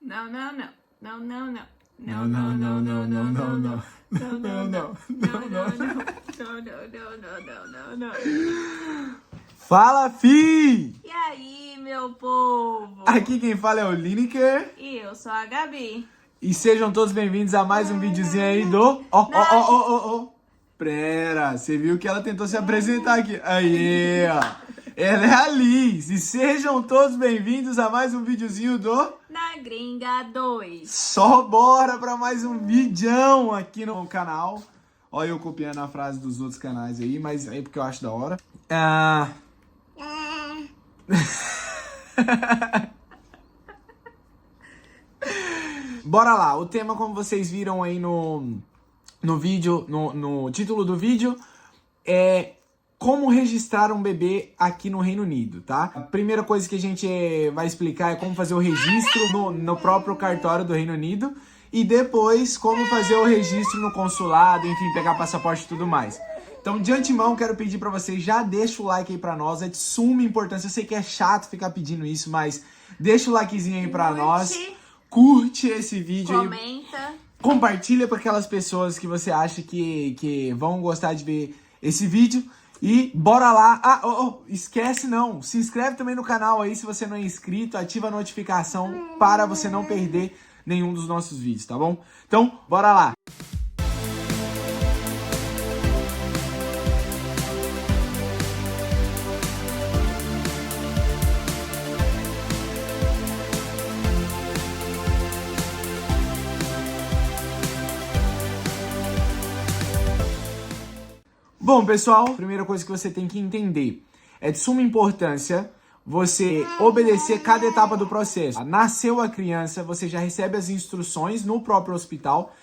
Não, não, não. Não, não, não. Não, não, não, não, não, não, não. Não, não, não. Não. Fala, fi! E aí, meu povo? Aqui quem fala é o Lineker. E eu sou a Gabi. E sejam todos bem-vindos a mais um videozinho aí do... Ó. Pera, você viu que ela tentou se apresentar aqui. Aí, ó. Ela é a Liz. E sejam todos bem-vindos a mais um videozinho do... Na Gringa 2. Só bora pra mais um videão aqui no canal. Olha eu copiando a frase dos outros canais aí, mas aí porque eu acho da hora. Bora lá, o tema, como vocês viram aí no vídeo, no título do vídeo, é como registrar um bebê aqui no Reino Unido, tá? A primeira coisa que a gente vai explicar é como fazer o registro no próprio cartório do Reino Unido e depois como fazer o registro no consulado, enfim, pegar passaporte e tudo mais. Então, de antemão, quero pedir pra vocês, já deixa o like aí pra nós, é de suma importância. Eu sei que é chato ficar pedindo isso, mas deixa o likezinho aí pra nós. Curte esse vídeo aí. Comenta. Compartilha para aquelas pessoas que você acha que vão gostar de ver esse vídeo. E bora lá. Esquece não. Se inscreve também no canal aí se você não é inscrito. Ativa a notificação para você não perder nenhum dos nossos vídeos, tá bom? Então, bora lá. Bom, pessoal, a primeira coisa que você tem que entender é de suma importância você obedecer cada etapa do processo. Nasceu a criança, você já recebe as instruções no próprio hospital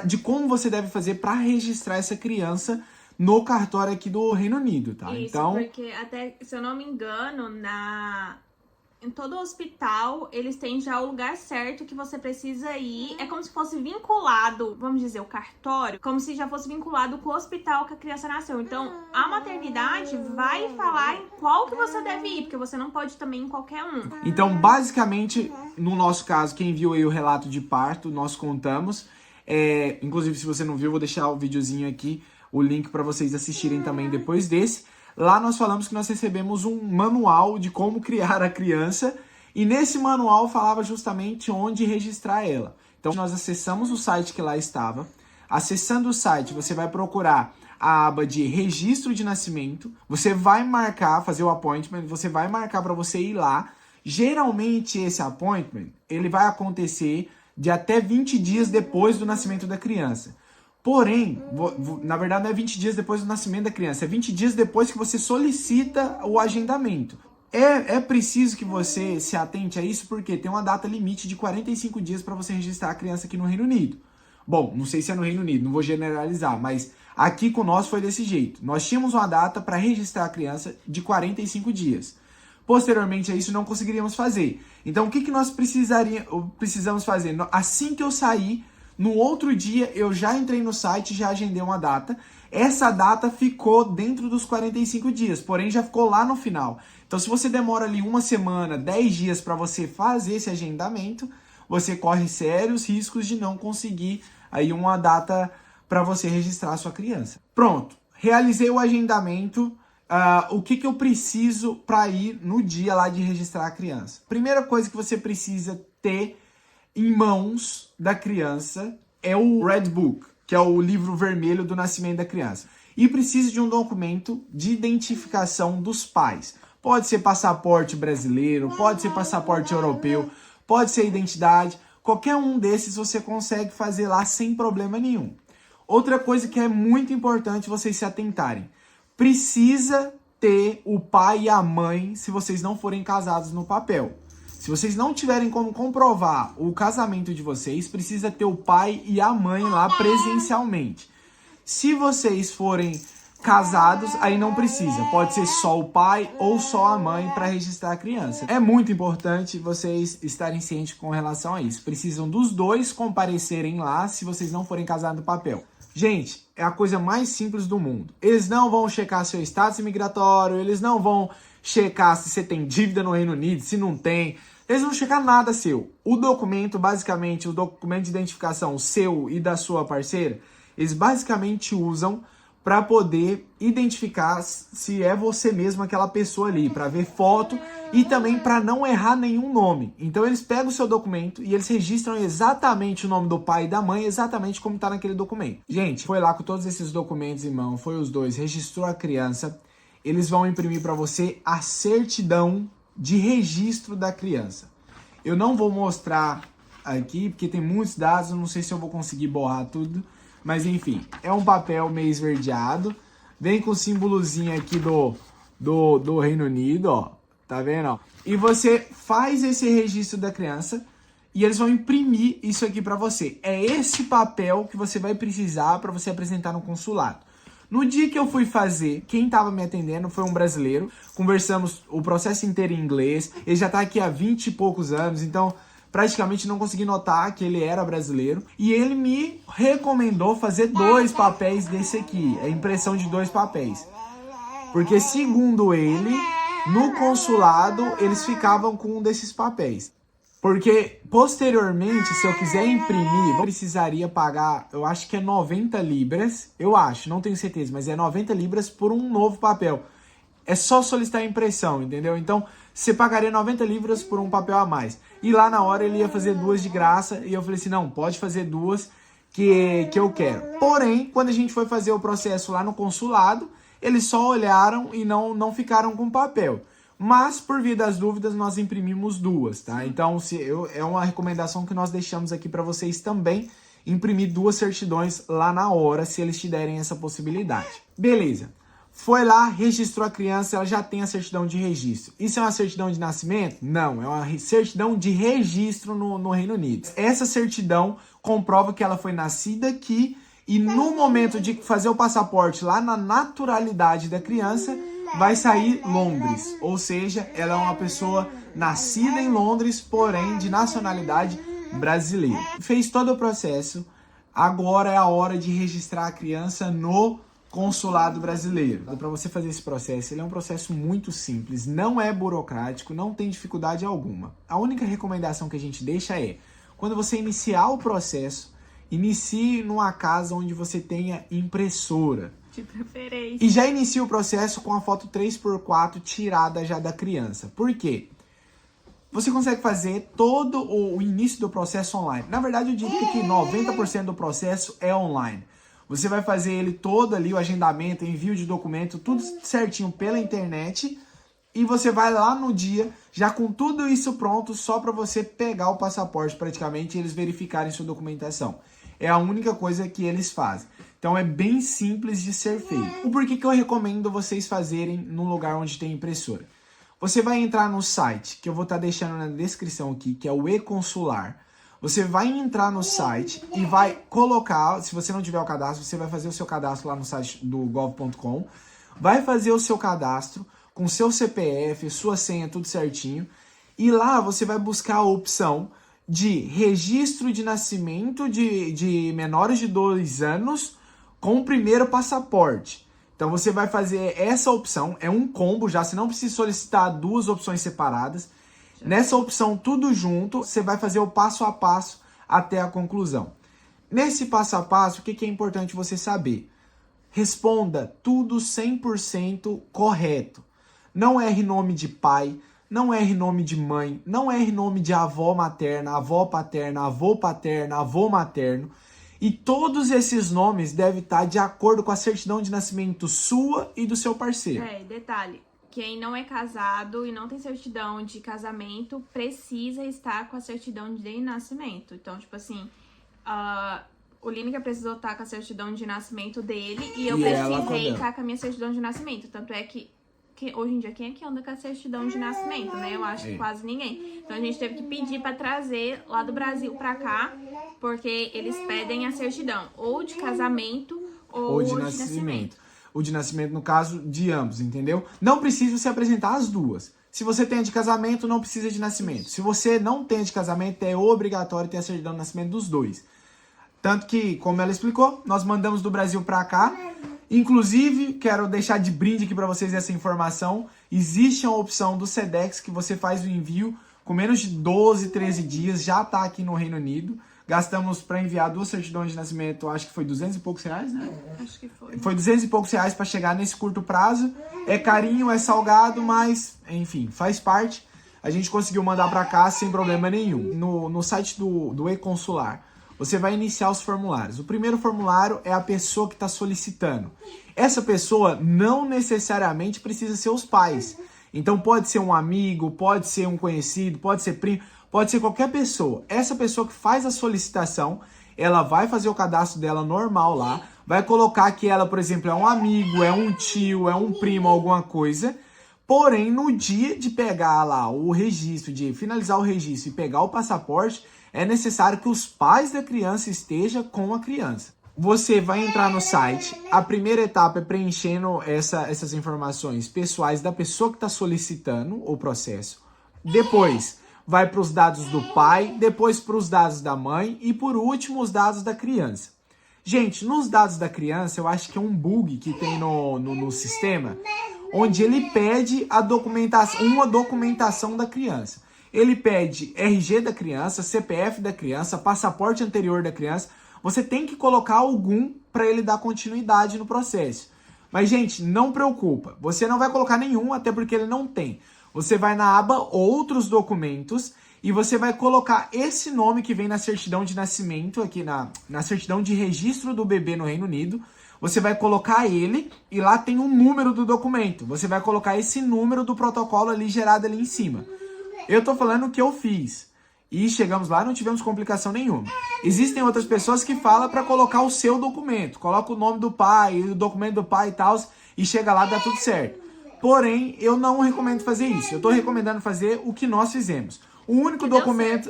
de como você deve fazer para registrar essa criança no cartório aqui do Reino Unido, tá? Isso, então, porque até, se eu não me engano, em todo hospital, eles têm já o lugar certo que você precisa ir. É como se fosse vinculado, vamos dizer, o cartório, como se já fosse vinculado com o hospital que a criança nasceu. Então, a maternidade vai falar em qual que você deve ir, porque você não pode também ir em qualquer um. Então, basicamente, no nosso caso, quem viu aí o relato de parto, nós contamos. Inclusive, se você não viu, eu vou deixar o videozinho aqui, o link para vocês assistirem também depois desse. Lá nós falamos que nós recebemos um manual de como criar a criança e nesse manual falava justamente onde registrar ela. Então nós acessamos o site que lá estava. Acessando o site, você vai procurar a aba de registro de nascimento. Você vai marcar, fazer o appointment, você vai marcar para você ir lá. Geralmente esse appointment, ele vai acontecer de até 20 dias depois do nascimento da criança. Porém, na verdade não é 20 dias depois do nascimento da criança, é 20 dias depois que você solicita o agendamento. É preciso que você se atente a isso porque tem uma data limite de 45 dias para você registrar a criança aqui no Reino Unido. Bom, não sei se é no Reino Unido, não vou generalizar, mas aqui com nós foi desse jeito. Nós tínhamos uma data para registrar a criança de 45 dias. Posteriormente a isso não conseguiríamos fazer. Então o que nós precisamos fazer? Assim que eu sair, no outro dia, eu já entrei no site, já agendei uma data. Essa data ficou dentro dos 45 dias, porém já ficou lá no final. Então, se você demora ali uma semana, 10 dias para você fazer esse agendamento, você corre sérios riscos de não conseguir aí uma data para você registrar a sua criança. Pronto, realizei o agendamento. O que eu preciso para ir no dia lá de registrar a criança? Primeira coisa que você precisa ter em mãos da criança é o Red Book, que é o livro vermelho do nascimento da criança. E precisa de um documento de identificação dos pais. Pode ser passaporte brasileiro, pode ser passaporte europeu, pode ser identidade. Qualquer um desses você consegue fazer lá sem problema nenhum. Outra coisa que é muito importante vocês se atentarem. Precisa ter o pai e a mãe se vocês não forem casados no papel. Se vocês não tiverem como comprovar o casamento de vocês, precisa ter o pai e a mãe lá presencialmente. Se vocês forem casados, aí não precisa. Pode ser só o pai ou só a mãe para registrar a criança. É muito importante vocês estarem cientes com relação a isso. Precisam dos dois comparecerem lá se vocês não forem casados no papel. Gente, é a coisa mais simples do mundo. Eles não vão checar seu status imigratório, eles não vão checar se você tem dívida no Reino Unido, se não tem. Eles não checar nada seu. O documento, basicamente, o documento de identificação seu e da sua parceira, eles basicamente usam para poder identificar se é você mesmo aquela pessoa ali, para ver foto e também para não errar nenhum nome. Então eles pegam o seu documento e eles registram exatamente o nome do pai e da mãe, exatamente como tá naquele documento. Gente, foi lá com todos esses documentos em mão, foi os dois, registrou a criança, eles vão imprimir para você a certidão de registro da criança. Eu não vou mostrar aqui, porque tem muitos dados, eu não sei se eu vou conseguir borrar tudo. Mas enfim, é um papel meio esverdeado. Vem com o símbolozinho aqui do Reino Unido, ó. Tá vendo, ó? E você faz esse registro da criança e eles vão imprimir isso aqui pra você. É esse papel que você vai precisar pra você apresentar no consulado. No dia que eu fui fazer, quem tava me atendendo foi um brasileiro. Conversamos o processo inteiro em inglês. Ele já tá aqui há 20 e poucos anos, então praticamente não consegui notar que ele era brasileiro. E ele me recomendou fazer 2 papéis desse aqui. A impressão de 2 papéis. Porque, segundo ele, no consulado, eles ficavam com um desses papéis. Porque, posteriormente, se eu quiser imprimir, eu precisaria pagar, eu acho que é 90 libras. Eu acho, não tenho certeza, mas é 90 libras por um novo papel. É só solicitar a impressão, entendeu? Então, você pagaria 90 libras por um papel a mais. E lá na hora ele ia fazer 2 de graça. E eu falei assim, não, pode fazer 2 que eu quero. Porém, quando a gente foi fazer o processo lá no consulado, eles só olharam e não ficaram com papel. Mas, por via das dúvidas, nós imprimimos 2, tá? Então, é uma recomendação que nós deixamos aqui para vocês também. Imprimir 2 certidões lá na hora, se eles te derem essa possibilidade. Beleza. Foi lá, registrou a criança, ela já tem a certidão de registro. Isso é uma certidão de nascimento? Não, é uma certidão de registro no Reino Unido. Essa certidão comprova que ela foi nascida aqui e no momento de fazer o passaporte lá na naturalidade da criança, vai sair Londres. Ou seja, ela é uma pessoa nascida em Londres, porém de nacionalidade brasileira. Fez todo o processo, agora é a hora de registrar a criança no consulado brasileiro. Para você fazer esse processo, ele é um processo muito simples, não é burocrático, não tem dificuldade alguma. A única recomendação que a gente deixa é, quando você iniciar o processo, inicie numa casa onde você tenha impressora. De preferência. E já inicie o processo com a foto 3x4 tirada já da criança. Por quê? Você consegue fazer todo o início do processo online. Na verdade, eu diria que 90% do processo é online. Você vai fazer ele todo ali, o agendamento, envio de documento, tudo certinho pela internet. E você vai lá no dia, já com tudo isso pronto, só para você pegar o passaporte praticamente e eles verificarem sua documentação. É a única coisa que eles fazem. Então é bem simples de ser feito. O porquê que eu recomendo vocês fazerem num lugar onde tem impressora? Você vai entrar no site, que eu vou estar deixando na descrição aqui, que é o e-consular. Você vai entrar no site e vai colocar, se você não tiver o cadastro, você vai fazer o seu cadastro lá no site do gov.com. Vai fazer o seu cadastro com seu CPF, sua senha, tudo certinho. E lá você vai buscar a opção de registro de nascimento de menores de 2 anos com o primeiro passaporte. Então você vai fazer essa opção, é um combo já, você não precisa solicitar 2 opções separadas. Nessa opção tudo junto, você vai fazer o passo a passo até a conclusão. Nesse passo a passo, o que é importante você saber? Responda tudo 100% correto. Não erre nome de pai, não erre nome de mãe, não erre nome de avó materna, avó paterna, avô paterno, avô materno. E todos esses nomes devem estar de acordo com a certidão de nascimento sua e do seu parceiro. Detalhe. Quem não é casado e não tem certidão de casamento precisa estar com a certidão de nascimento. Então, tipo assim, o Lineker precisou estar com a certidão de nascimento dele e eu precisei estar com a minha certidão de nascimento. Tanto é que hoje em dia, quem é que anda com a certidão de nascimento, né? Eu acho que quase ninguém. Então, a gente teve que pedir pra trazer lá do Brasil pra cá, porque eles pedem a certidão ou de casamento ou de nascimento. O de nascimento, no caso, de ambos, entendeu? Não precisa você apresentar as duas. Se você tem a de casamento, não precisa de nascimento. Se você não tem a de casamento, é obrigatório ter a certidão de nascimento dos dois. Tanto que, como ela explicou, nós mandamos do Brasil pra cá. Inclusive, quero deixar de brinde aqui pra vocês essa informação. Existe a opção do Sedex que você faz o envio Com menos de 12, 13 dias, já tá aqui no Reino Unido. Gastamos para enviar 2 certidões de nascimento, acho que foi 200 e poucos reais, né? Acho que foi. Foi 200 e poucos reais para chegar nesse curto prazo. É carinho, é salgado, mas, enfim, faz parte. A gente conseguiu mandar para cá sem problema nenhum. No site do e-consular, você vai iniciar os formulários. O primeiro formulário é a pessoa que está solicitando. Essa pessoa não necessariamente precisa ser os pais. Então pode ser um amigo, pode ser um conhecido, pode ser primo, pode ser qualquer pessoa. Essa pessoa que faz a solicitação, ela vai fazer o cadastro dela normal lá, vai colocar que ela, por exemplo, é um amigo, é um tio, é um primo, alguma coisa. Porém, no dia de pegar lá o registro, de finalizar o registro e pegar o passaporte, é necessário que os pais da criança estejam com a criança. Você vai entrar no site, a primeira etapa é preenchendo essas informações pessoais da pessoa que está solicitando o processo. Depois, vai para os dados do pai, depois para os dados da mãe e, por último, os dados da criança. Gente, nos dados da criança, eu acho que é um bug que tem no sistema, onde ele pede uma documentação da criança. Ele pede RG da criança, CPF da criança, passaporte anterior da criança. Você tem que colocar algum para ele dar continuidade no processo. Mas, gente, não preocupa. Você não vai colocar nenhum, até porque ele não tem. Você vai na aba Outros Documentos e você vai colocar esse nome que vem na certidão de nascimento, aqui na certidão de registro do bebê no Reino Unido. Você vai colocar ele e lá tem um número do documento. Você vai colocar esse número do protocolo ali gerado ali em cima. Eu tô falando o que eu fiz. E chegamos lá e não tivemos complicação nenhuma. Existem outras pessoas que falam para colocar o seu documento. Coloca o nome do pai, o documento do pai e tal, e chega lá e dá tudo certo. Porém, eu não recomendo fazer isso. Eu tô recomendando fazer o que nós fizemos. O único documento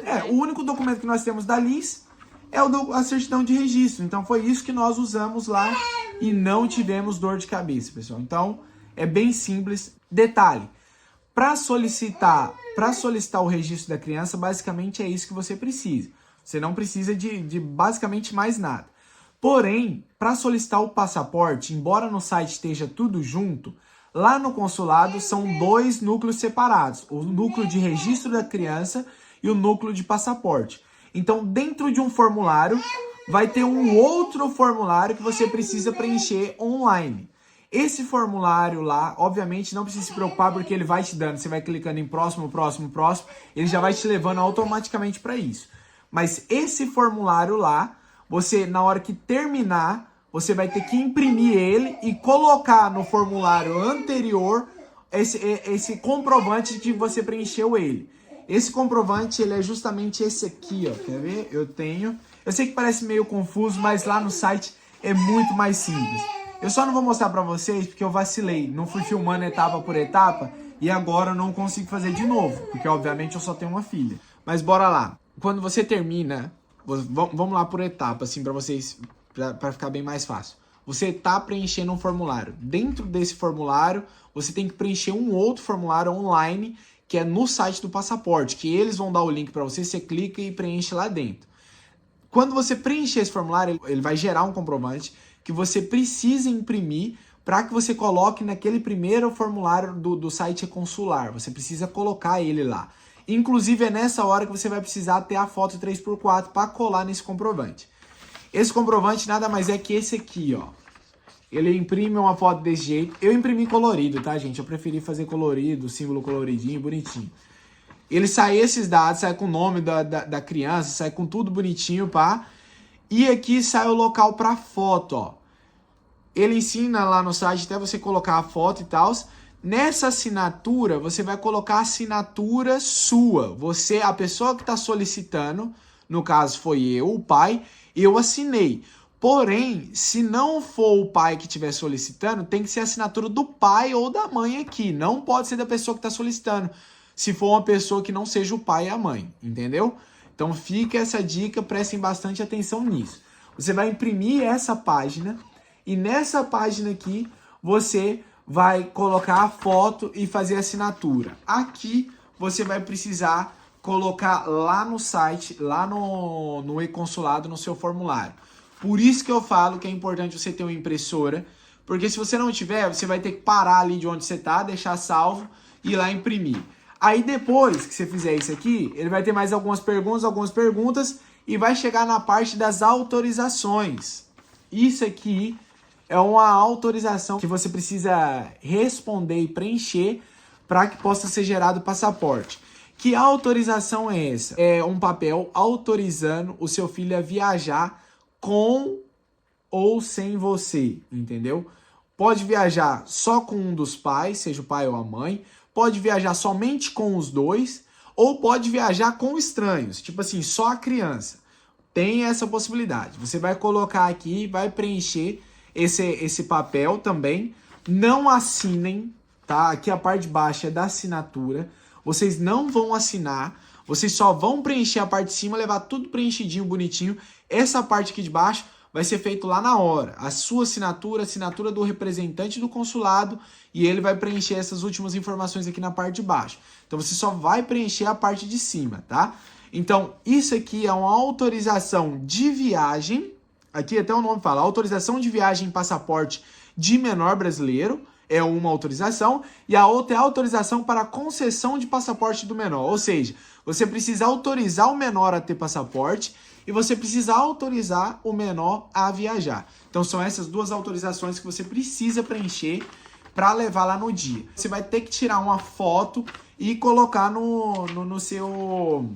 que nós temos da Liz é a certidão de registro. Então foi isso que nós usamos lá e não tivemos dor de cabeça, pessoal. Então é bem simples. Detalhe, para solicitar o registro da criança, basicamente é isso que você precisa. Você não precisa de basicamente mais nada. Porém, para solicitar o passaporte, embora no site esteja tudo junto, lá no consulado são 2 núcleos separados. O núcleo de registro da criança e o núcleo de passaporte. Então, dentro de um formulário, vai ter um outro formulário que você precisa preencher online. Esse formulário lá, obviamente, não precisa se preocupar porque ele vai te dando. Você vai clicando em próximo, próximo, próximo, ele já vai te levando automaticamente para isso. Mas esse formulário lá, você, na hora que terminar, você vai ter que imprimir ele e colocar no formulário anterior esse comprovante de que você preencheu ele. Esse comprovante, ele é justamente esse aqui, ó. Quer ver? Eu sei que parece meio confuso, mas lá no site é muito mais simples. Eu só não vou mostrar pra vocês porque eu vacilei. Não fui filmando etapa por etapa e agora eu não consigo fazer de novo, porque obviamente eu só tenho uma filha. Mas bora lá. Quando você termina, vamos lá por etapa, assim, pra vocês, pra ficar bem mais fácil. Você tá preenchendo um formulário. Dentro desse formulário, você tem que preencher um outro formulário online, que é no site do passaporte, que eles vão dar o link pra você clica e preenche lá dentro. Quando você preencher esse formulário, ele vai gerar um comprovante que você precisa imprimir para que você coloque naquele primeiro formulário do site consular. Você precisa colocar ele lá. Inclusive, é nessa hora que você vai precisar ter a foto 3x4 para colar nesse comprovante. Esse comprovante nada mais é que esse aqui, ó. Ele imprime uma foto desse jeito. Eu imprimi colorido, tá, gente? Eu preferi fazer colorido, símbolo coloridinho, bonitinho. Ele sai esses dados, sai com o nome da criança, sai com tudo bonitinho, pá. E aqui sai o local para foto, ó. Ele ensina lá no site até você colocar a foto e tal. Nessa assinatura, você vai colocar a assinatura sua. Você, a pessoa que está solicitando, no caso foi eu, o pai, eu assinei. Porém, se não for o pai que estiver solicitando, tem que ser a assinatura do pai ou da mãe aqui. Não pode ser da pessoa que está solicitando, se for uma pessoa que não seja o pai e a mãe, entendeu? Então fica essa dica, prestem bastante atenção nisso. Você vai imprimir essa página e nessa página aqui você vai colocar a foto e fazer a assinatura. Aqui você vai precisar colocar lá no site, lá no e-consulado, no seu formulário. Por isso que eu falo que é importante você ter uma impressora, porque se você não tiver, você vai ter que parar ali de onde você está, deixar salvo e ir lá imprimir. Aí depois que você fizer isso aqui, ele vai ter mais algumas perguntas e vai chegar na parte das autorizações. Isso aqui é uma autorização que você precisa responder e preencher para que possa ser gerado o passaporte. Que autorização é essa? É um papel autorizando o seu filho a viajar com ou sem você, entendeu? Pode viajar só com um dos pais, seja o pai ou a mãe, pode viajar somente com os dois, ou pode viajar com estranhos, tipo assim, só a criança. Tem essa possibilidade. Você vai colocar aqui, vai preencher esse papel também. Não assinem, tá? Aqui a parte de baixo é da assinatura. Vocês não vão assinar, vocês só vão preencher a parte de cima, levar tudo preenchidinho, bonitinho. Essa parte aqui de baixo vai ser feito lá na hora. A sua assinatura, a assinatura do representante do consulado, e ele vai preencher essas últimas informações aqui na parte de baixo. Então você só vai preencher a parte de cima, tá? Então isso aqui é uma autorização de viagem. Aqui até o nome fala, autorização de viagem em passaporte de menor brasileiro. É uma autorização, e a outra é a autorização para concessão de passaporte do menor. Ou seja, você precisa autorizar o menor a ter passaporte e você precisa autorizar o menor a viajar. Então são essas duas autorizações que você precisa preencher para levar lá no dia. Você vai ter que tirar uma foto e colocar no seu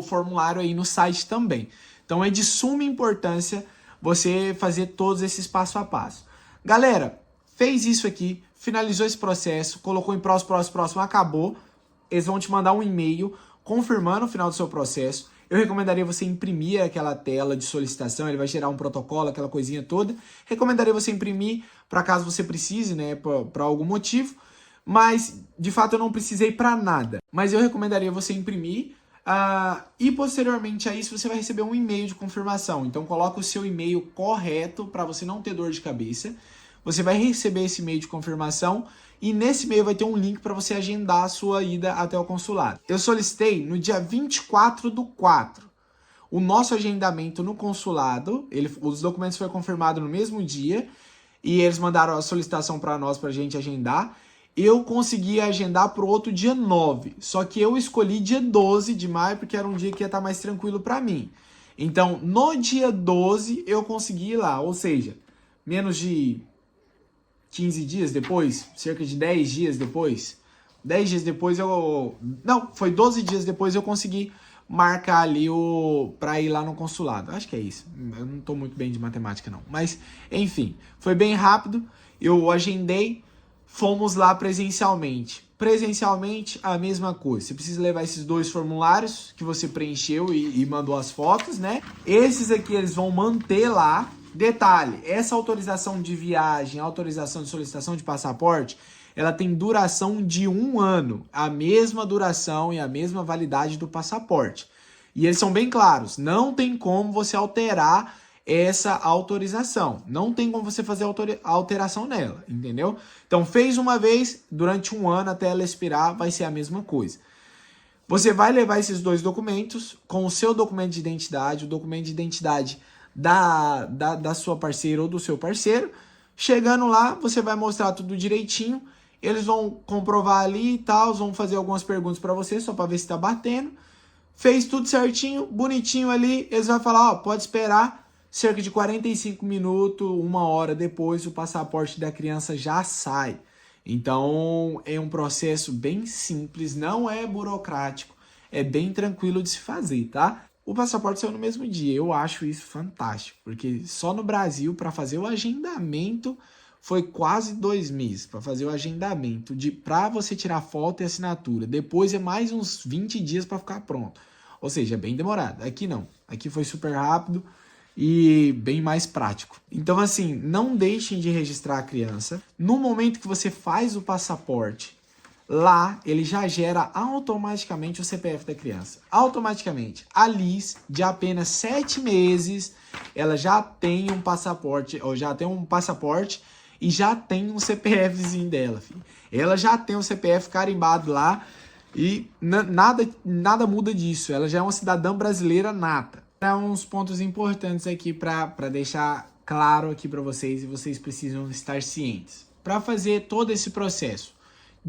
formulário aí no site também. Então é de suma importância você fazer todos esses passo a passo. Galera, fez isso aqui, finalizou esse processo, colocou em próximo, acabou. Eles vão te mandar um e-mail confirmando o final do seu processo. Eu recomendaria você imprimir aquela tela de solicitação, ele vai gerar um protocolo, aquela coisinha toda. Recomendaria você imprimir para caso você precise, né, para algum motivo. Mas, de fato, eu não precisei para nada. Mas eu recomendaria você imprimir e, posteriormente a isso, você vai receber um e-mail de confirmação. Então, coloca o seu e-mail correto para você não ter dor de cabeça. Você vai receber esse e-mail de confirmação e nesse e-mail vai ter um link para você agendar a sua ida até o consulado. Eu solicitei no dia 24/4. O nosso agendamento no consulado, os documentos foram confirmados no mesmo dia e eles mandaram a solicitação para nós, para a gente agendar. Eu consegui agendar para o outro dia 9, só que eu escolhi dia 12 de maio porque era um dia que ia estar mais tranquilo para mim. Então, no dia 12 eu consegui ir lá, ou seja, menos de 15 dias depois, cerca de 10 dias depois, 10 dias depois foi 12 dias depois eu consegui marcar ali pra ir lá no consulado. Acho que é isso, eu não tô muito bem de matemática não, mas enfim, foi bem rápido, eu agendei, fomos lá presencialmente. Presencialmente, a mesma coisa, você precisa levar esses dois formulários que você preencheu e mandou as fotos, né? Esses aqui eles vão manter lá. Detalhe, essa autorização de viagem, autorização de solicitação de passaporte, ela tem duração de 1 ano, a mesma duração e a mesma validade do passaporte. E eles são bem claros, não tem como você alterar essa autorização, não tem como você fazer alteração nela, entendeu? Então fez uma vez, durante 1 ano até ela expirar, vai ser a mesma coisa. Você vai levar esses dois documentos com o seu documento de identidade, o documento de identidade da sua parceira ou do seu parceiro. Chegando lá, você vai mostrar tudo direitinho. Eles vão comprovar ali e tal, vão fazer algumas perguntas para você, só para ver se tá batendo. Fez tudo certinho, bonitinho ali, eles vão falar, ó, pode esperar cerca de 45 minutos, 1 hora depois, o passaporte da criança já sai. Então, é um processo bem simples, não é burocrático, é bem tranquilo de se fazer, tá? O passaporte saiu no mesmo dia, eu acho isso fantástico, porque só no Brasil, para fazer o agendamento, foi quase 2 meses, para fazer o agendamento, para você tirar foto e assinatura. Depois é mais uns 20 dias para ficar pronto, ou seja, é bem demorado. Aqui não, aqui foi super rápido e bem mais prático. Então assim, não deixem de registrar a criança. No momento que você faz o passaporte, lá, ele já gera automaticamente o CPF da criança. Automaticamente. A Liz, de apenas 7 meses, ela já tem um passaporte, e já tem um CPFzinho dela, filho. Ela já tem um CPF carimbado lá e nada muda disso. Ela já é uma cidadã brasileira nata. Há uns pontos importantes aqui para deixar claro aqui para vocês e vocês precisam estar cientes. Para fazer todo esse processo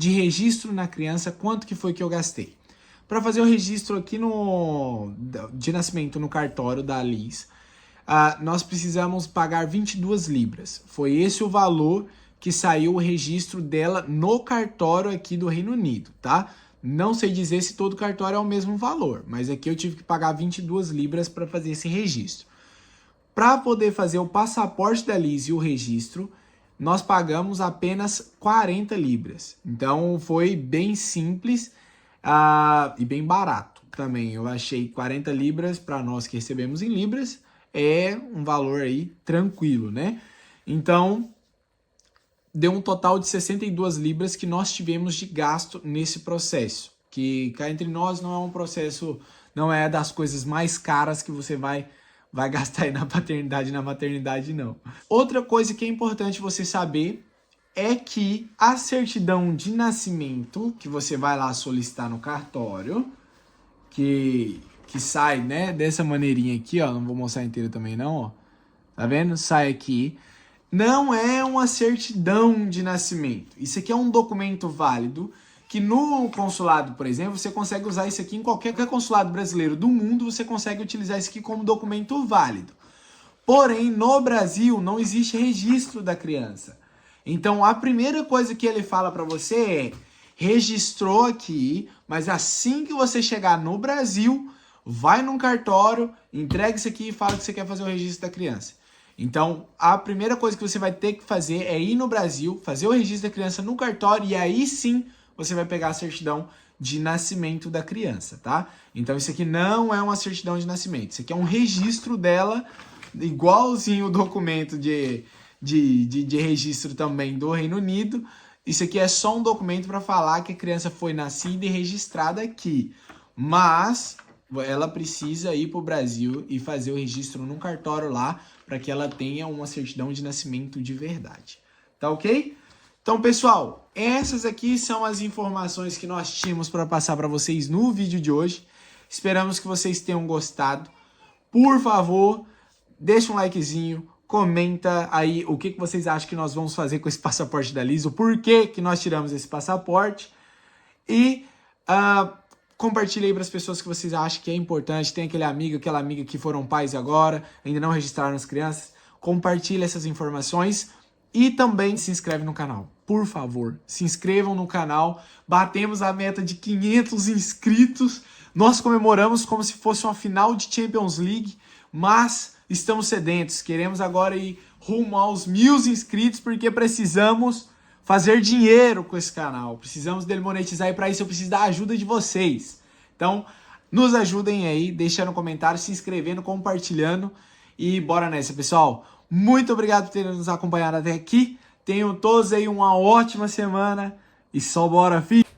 de registro na criança, quanto que foi que eu gastei. Para fazer o registro aqui de nascimento no cartório da Liz, nós precisamos pagar 22 libras. Foi esse o valor que saiu o registro dela no cartório aqui do Reino Unido, tá? Não sei dizer se todo cartório é o mesmo valor, mas aqui eu tive que pagar 22 libras para fazer esse registro. Para poder fazer o passaporte da Liz e o registro, nós pagamos apenas 40 libras. Então foi bem simples e bem barato também. Eu achei 40 libras para nós que recebemos em libras, é um valor aí tranquilo, né? Então deu um total de 62 libras que nós tivemos de gasto nesse processo. Que cá entre nós não é um processo, não é das coisas mais caras que você vai gastar aí na paternidade e na maternidade, não. Outra coisa que é importante você saber é que a certidão de nascimento, que você vai lá solicitar no cartório, que sai, né, dessa maneirinha aqui, ó, não vou mostrar inteiro também não, ó, tá vendo? Sai aqui. Não é uma certidão de nascimento. Isso aqui é um documento válido que no consulado, por exemplo, você consegue usar isso aqui em qualquer consulado brasileiro do mundo, você consegue utilizar isso aqui como documento válido. Porém, no Brasil não existe registro da criança. Então, a primeira coisa que ele fala para você é: registrou aqui, mas assim que você chegar no Brasil, vai num cartório, entrega isso aqui e fala que você quer fazer o registro da criança. Então, a primeira coisa que você vai ter que fazer é ir no Brasil, fazer o registro da criança no cartório e aí sim você vai pegar a certidão de nascimento da criança, tá? Então, isso aqui não é uma certidão de nascimento. Isso aqui é um registro dela, igualzinho o documento de registro também do Reino Unido. Isso aqui é só um documento para falar que a criança foi nascida e registrada aqui. Mas ela precisa ir para o Brasil e fazer o registro num cartório lá para que ela tenha uma certidão de nascimento de verdade. Tá ok? Então, pessoal, essas aqui são as informações que nós tínhamos para passar para vocês no vídeo de hoje. Esperamos que vocês tenham gostado. Por favor, deixa um likezinho, comenta aí o que vocês acham que nós vamos fazer com esse passaporte da Liz, o porquê que nós tiramos esse passaporte. E compartilha aí para as pessoas que vocês acham que é importante. Tem aquela amiga que foram pais agora, ainda não registraram as crianças. Compartilha essas informações e também se inscreve no canal. Por favor, se inscrevam no canal. Batemos a meta de 500 inscritos. Nós comemoramos como se fosse uma final de Champions League, mas estamos sedentos. Queremos agora ir rumo aos 1000 inscritos porque precisamos fazer dinheiro com esse canal. Precisamos dele monetizar e para isso eu preciso da ajuda de vocês. Então, nos ajudem aí, deixando um comentário, se inscrevendo, compartilhando e bora nessa, pessoal. Muito obrigado por terem nos acompanhado até aqui. Tenham todos aí uma ótima semana e só bora, filho!